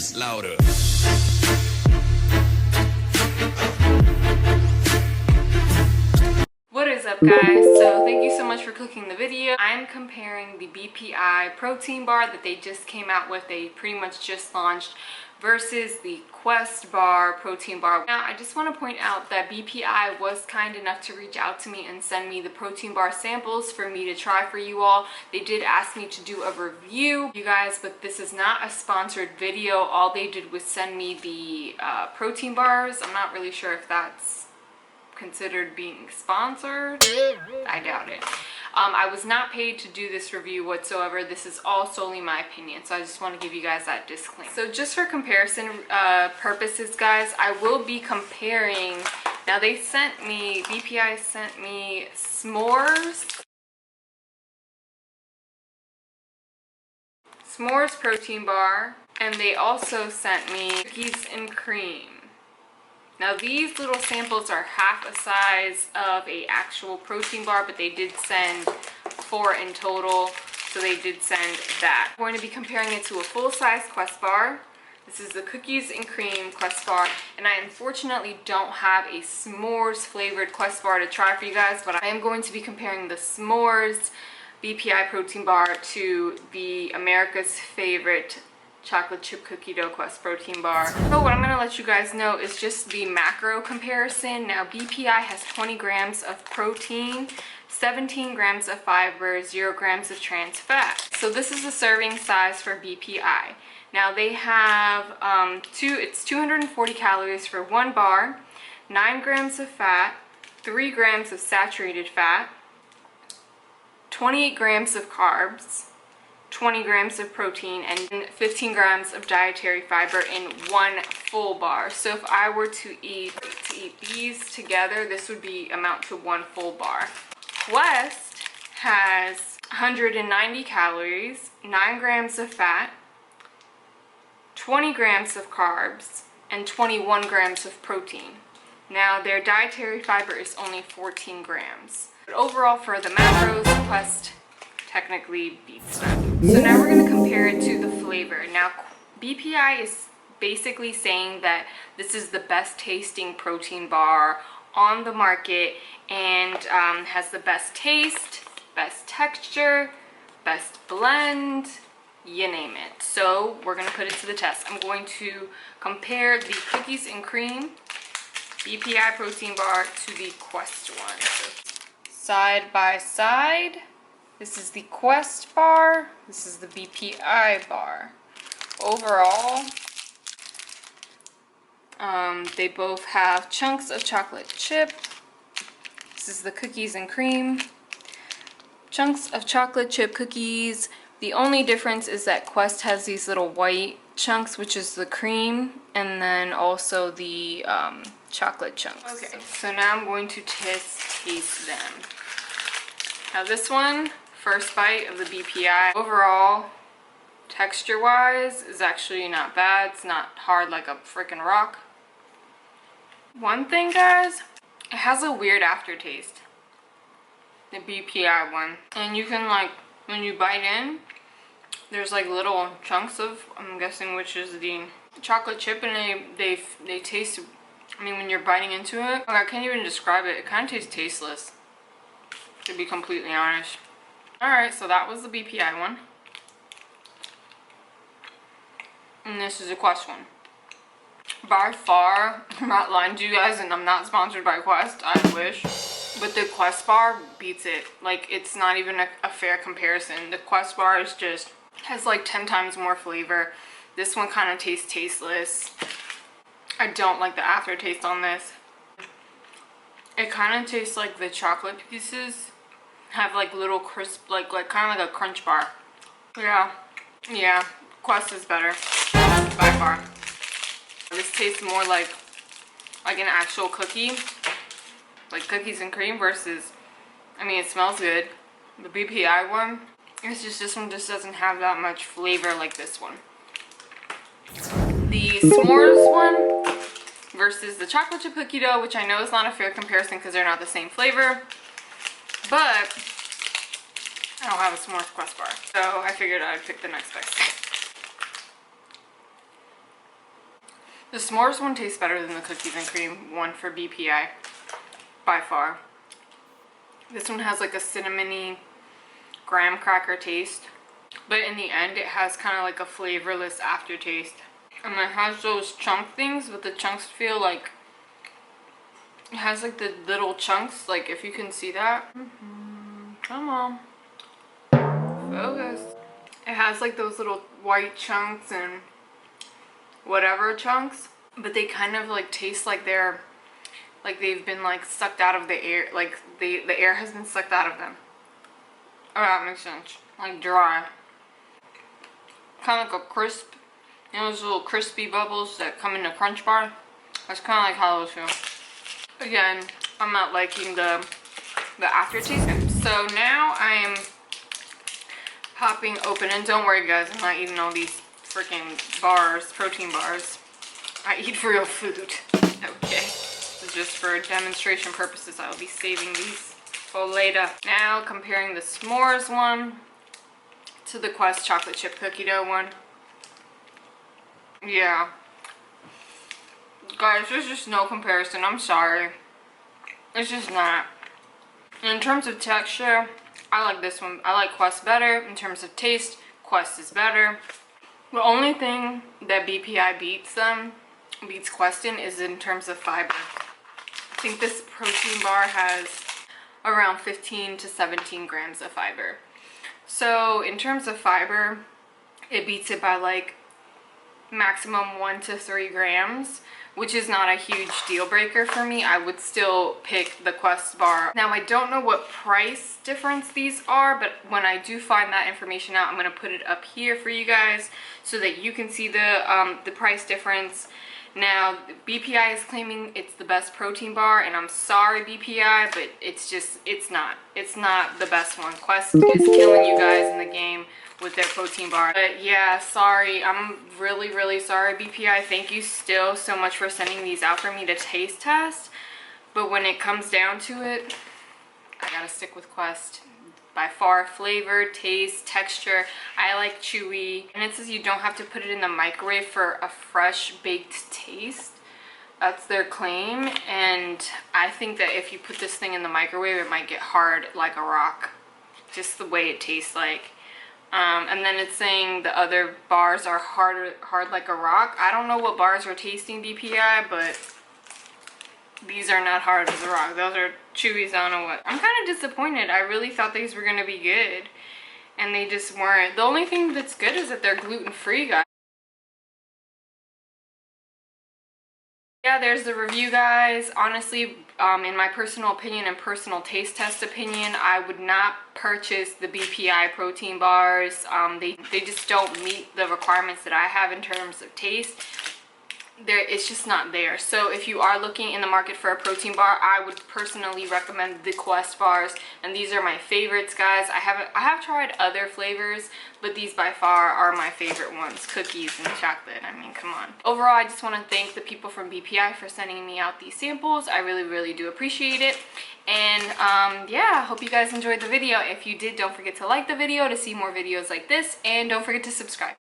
drums louder. What is up, guys? So thank you so much for clicking the video. I'm comparing the BPI protein bar that they just came out with, they pretty much just launched, versus the Quest bar protein bar. Now I just want to point out that BPI was kind enough to reach out to me and send me the protein bar samples for me to try for you all. They did ask me to do a review, you guys, but this is not a sponsored video. All they did was send me the protein bars. I'm not really sure if that's considered being sponsored. I doubt it. I was not paid to do this review whatsoever. This is all solely my opinion, so I just want to give you guys that disclaimer. So just for comparison purposes, guys, I will be comparing. Now they sent me, BPI sent me s'mores protein bar, and they also sent me cookies and cream. Now these little samples are half a size of a actual protein bar, but they did send 4 in total, so they did send that. I'm going to be comparing it to a full-size Quest bar. This is the cookies and cream Quest bar, and I unfortunately don't have a s'mores flavored Quest bar to try for you guys, but I am going to be comparing the s'mores BPI protein bar to the America's favorite chocolate chip cookie dough Quest protein bar. So what I'm going to let you guys know is just the macro comparison. Now BPI has 20 grams of protein, 17 grams of fiber, 0 grams of trans fat. So this is the serving size for BPI. Now they have it's 240 calories for 1 bar, 9 grams of fat, 3 grams of saturated fat, 28 grams of carbs, 20 grams of protein, and 15 grams of dietary fiber in 1 full bar. So if I were to eat these together, this would amount to 1 full bar. Quest has 190 calories, 9 grams of fat, 20 grams of carbs, and 21 grams of protein. Now their dietary fiber is only 14 grams. But overall, for the macros, Quest technically beats them. So now we're going to compare it to the flavor. Now BPI is basically saying that this is the best tasting protein bar on the market, and has the best taste, best texture, best blend, you name it. So we're going to put it to the test. I'm going to compare the cookies and cream BPI protein bar to the Quest one. So side by side. This is the Quest bar. This is the BPI bar. Overall, they both have chunks of chocolate chip. This is the cookies and cream. Chunks of chocolate chip cookies. The only difference is that Quest has these little white chunks, which is the cream, and then also the chocolate chunks. Okay, so now I'm going to taste them. Now this one, first bite of the BPI, overall, texture-wise, is actually not bad. It's not hard like a freaking rock. One thing, guys, it has a weird aftertaste, the BPI one. And you can, like, when you bite in, there's like little chunks of, I'm guessing which is the chocolate chip, and they taste, I mean, when you're biting into it, I can't even describe it. It kind of tastes tasteless, to be completely honest. Alright, so that was the BPI one. And this is the Quest one. By far, I'm not lying to you guys, and I'm not sponsored by Quest, I wish, but the Quest bar beats it. Like, it's not even a fair comparison. The Quest bar is just, has like 10 times more flavor. This one kind of tastes tasteless. I don't like the aftertaste on this. It kind of tastes like the chocolate pieces have like little crisp, like kind of like a crunch bar. Yeah, Quest is better by far. This tastes more like an actual cookie, like cookies and cream, versus, I mean, it smells good. The BPI one, it's just, this one just doesn't have that much flavor like this one. The s'mores one versus the chocolate chip cookie dough, which I know is not a fair comparison because they're not the same flavor, but I don't have a s'mores Quest bar, so I figured I'd pick the next best. The s'mores one tastes better than the cookies and cream one for BPI, by far. This one has like a cinnamony graham cracker taste, but in the end it has kind of like a flavorless aftertaste. And it has those chunk things, but the chunks feel like, it has like the little chunks, like if you can see that. Come on, focus. It has like those little white chunks and whatever chunks, but they kind of like taste like they're, like they've been like sucked out of the air, like the air has been sucked out of them. Oh, that makes sense. Like dry. Kind of like a crisp, you know those little crispy bubbles that come in a Crunch bar? That's kind of like how those feel. Again, I'm not liking the aftertaste. So now I am popping open, and don't worry guys, I'm not eating all these freaking bars, protein bars. I eat real food. Okay, this is just for demonstration purposes. I'll be saving these for later. Now comparing the s'mores one to the Quest chocolate chip cookie dough one. Yeah. Guys, there's just no comparison. I'm sorry. It's just not. In terms of texture, I like this one. I like Quest better. In terms of taste, Quest is better. The only thing that BPI beats Quest in is in terms of fiber. I think this protein bar has around 15 to 17 grams of fiber. So in terms of fiber, it beats it by like maximum 1 to 3 grams, which is not a huge deal breaker for me. I would still pick the Quest bar. Now I don't know what price difference these are, but when I do find that information out, I'm going to put it up here for you guys so that you can see the price difference. Now BPI is claiming it's the best protein bar, and I'm sorry BPI, but it's not the best one. Quest is killing you guys in the game with their protein bar. But yeah, sorry, I'm really sorry BPI. Thank you still so much for sending these out for me to taste test, but when it comes down to it, I gotta stick with Quest. By far, flavor, taste, texture, I like chewy, and it says you don't have to put it in the microwave for a fresh baked taste. That's their claim, and I think that if you put this thing in the microwave, it might get hard like a rock, just the way it tastes like. And then it's saying the other bars are hard like a rock. I don't know what bars are tasting BPI, but these are not hard as a rock. Those are chewies. I don't know what. I'm kind of disappointed. I really thought these were gonna be good, and they just weren't. The only thing that's good is that they're gluten-free, guys. Yeah, there's the review, guys. Honestly, in my personal opinion and personal taste test opinion, I would not purchase the BPI protein bars. They just don't meet the requirements that I have in terms of taste. It's just not there. So if you are looking in the market for a protein bar, I would personally recommend the Quest bars, and these are my favorites, guys. I have tried other flavors, but these by far are my favorite ones. Cookies and chocolate, I mean, come on. Overall, I just want to thank the people from BPI for sending me out these samples. I really do appreciate it. And yeah, I hope you guys enjoyed the video. If you did, don't forget to like the video to see more videos like this, and don't forget to subscribe.